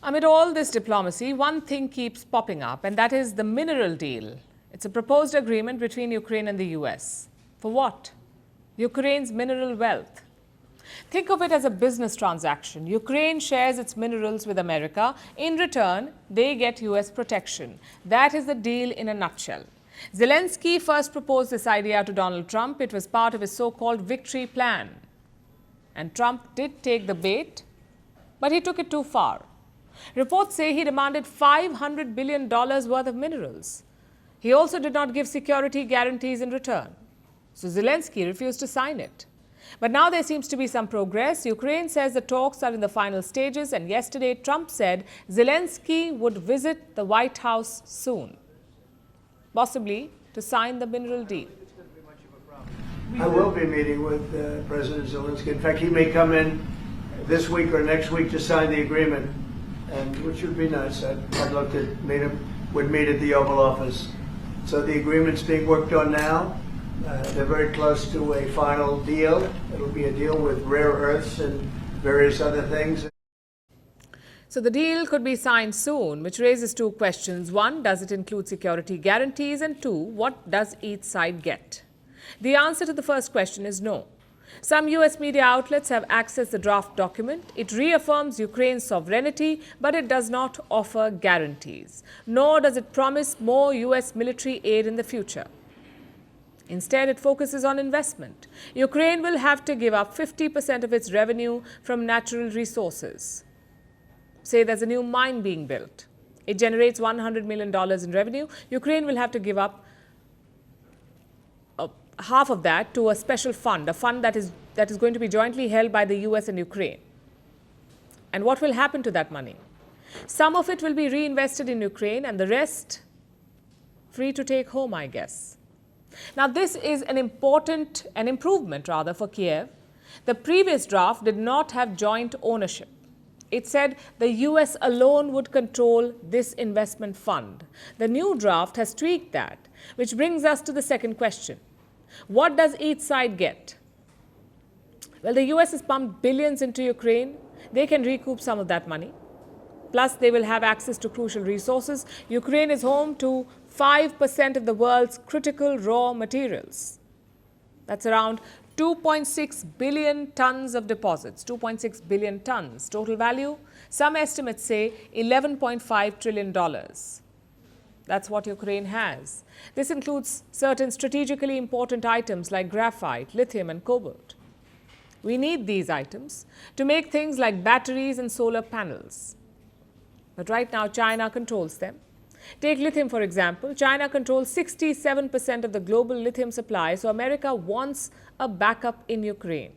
Amid all this diplomacy, one thing keeps popping up, and that is the mineral deal. It's a proposed agreement between Ukraine and the US. For what? Ukraine's mineral wealth. Think of it as a business transaction. Ukraine shares its minerals with America. In return, they get US protection. That is the deal in a nutshell. Zelensky first proposed this idea to Donald Trump. It was part of his so-called victory plan. And Trump did take the bait, but he took it too far. Reports say he demanded $500 billion worth of minerals. He also did not give security guarantees in return. So Zelensky refused to sign it. But now there seems to be some progress. Ukraine says the talks are in the final stages, and yesterday Trump said Zelensky would visit the White House soon, possibly to sign the mineral deal. I will be meeting with President Zelensky. In fact, he may come in this week or next week to sign the agreement, and which would be nice. I'd love to meet him. Would meet at the Oval Office. So the agreement's being worked on now. They're very close to a final deal. It'll be a deal with rare earths and various other things. So the deal could be signed soon, which raises two questions. One, does it include security guarantees? And two, what does each side get? The answer to the first question is no. Some US media outlets have accessed the draft document. It reaffirms Ukraine's sovereignty, but it does not offer guarantees, nor does it promise more US military aid in the future. Instead, it focuses on investment. Ukraine will have to give up 50% of its revenue from natural resources. Say there's a new mine being built. It generates $100 million in revenue. Ukraine will have to give up half of that to a special fund, a fund that is going to be jointly held by the US and Ukraine. And what will happen to that money? Some of it will be reinvested in Ukraine, and the rest free to take home, I guess. Now, this is an improvement for Kiev. The previous draft did not have joint ownership. It said the US alone would control this investment fund. The new draft has tweaked that, which brings us to the second question. What does each side get? Well, the US has pumped billions into Ukraine. They can recoup some of that money. Plus, they will have access to crucial resources. Ukraine is home to 5% of the world's critical raw materials. That's around 2.6 billion tons of deposits, 2.6 billion tons. Total value, some estimates say $11.5 trillion. That's what Ukraine has. This includes certain strategically important items like graphite, lithium, and cobalt. We need these items to make things like batteries and solar panels. But right now, China controls them. Take lithium, for example. China controls 67% of the global lithium supply, so America wants a backup in Ukraine.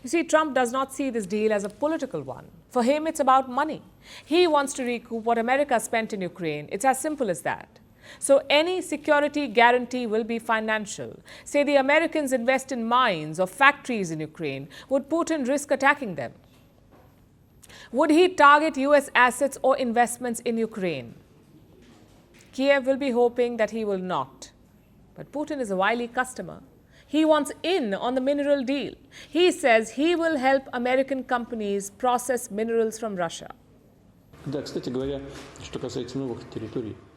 You see, Trump does not see this deal as a political one. For him, it's about money. He wants to recoup what America spent in Ukraine. It's as simple as that. So any security guarantee will be financial. Say the Americans invest in mines or factories in Ukraine. Would Putin risk attacking them? Would he target US assets or investments in Ukraine? Kiev will be hoping that he will not. But Putin is a wily customer. He wants in on the mineral deal. He says he will help American companies process minerals from Russia.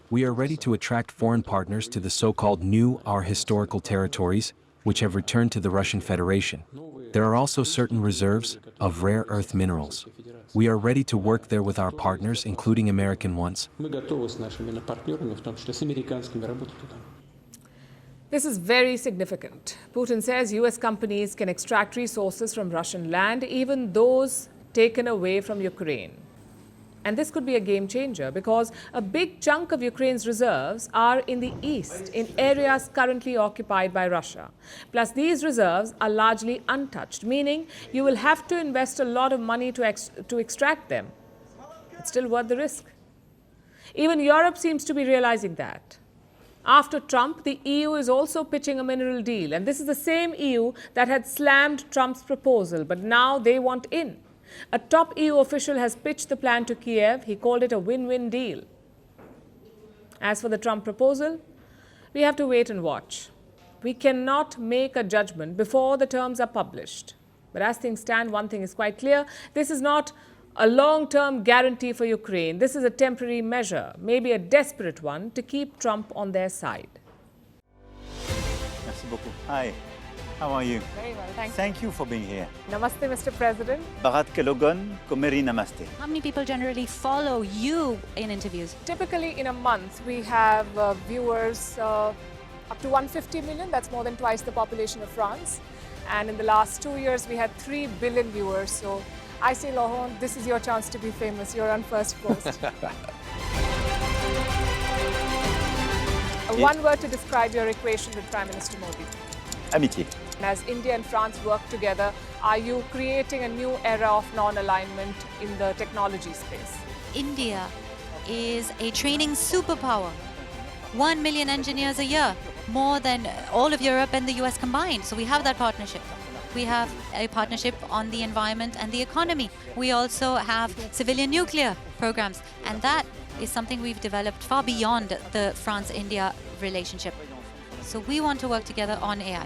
We are ready to attract foreign partners to the so-called new, our historical territories, which have returned to the Russian Federation. There are also certain reserves of rare earth minerals. We are ready to work there with our partners, including American ones. This is very significant. Putin says US companies can extract resources from Russian land, even those taken away from Ukraine. And this could be a game changer because a big chunk of Ukraine's reserves are in the east, in areas currently occupied by Russia. Plus, these reserves are largely untouched, meaning you will have to invest a lot of money to extract them. It's still worth the risk. Even Europe seems to be realizing that. After Trump, the EU is also pitching a mineral deal. And this is the same EU that had slammed Trump's proposal, but now they want in. A top EU official has pitched the plan to Kiev. He called it a win-win deal. As for the Trump proposal, we have to wait and watch. We cannot make a judgment before the terms are published. But as things stand, one thing is quite clear. This is not a long-term guarantee for Ukraine. This is a temporary measure, maybe a desperate one, to keep Trump on their side. Merci beaucoup. Hi, how are you? Very well, thank you. Thank you for being here. Namaste, Mr. President. Bharat Kelogon, Komeri Namaste. How many people generally follow you in interviews? Typically in a month, we have viewers up to 150 million. That's more than twice the population of France. And in the last 2 years, we had 3 billion viewers. So I say, Laurent, this is your chance to be famous. You're on Firstpost. One word to describe your equation with Prime Minister Modi. Amitié. As India and France work together, are you creating a new era of non-alignment in the technology space? India is a training superpower. 1 million engineers a year, more than all of Europe and the US combined. So we have that partnership. We have a partnership on the environment and the economy. We also have civilian nuclear programs. And that is something we've developed far beyond the France-India relationship. So we want to work together on AI.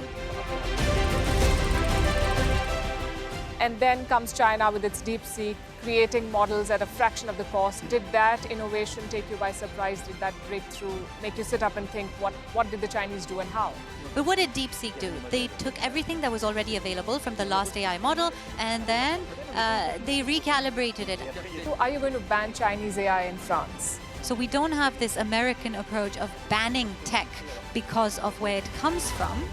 And then comes China with its DeepSeek, creating models at a fraction of the cost. Did that innovation take you by surprise? Did that breakthrough make you sit up and think, what did the Chinese do and how? But what did DeepSeek do? They took everything that was already available from the last AI model and then they recalibrated it. So are you going to ban Chinese AI in France? So we don't have this American approach of banning tech because of where it comes from.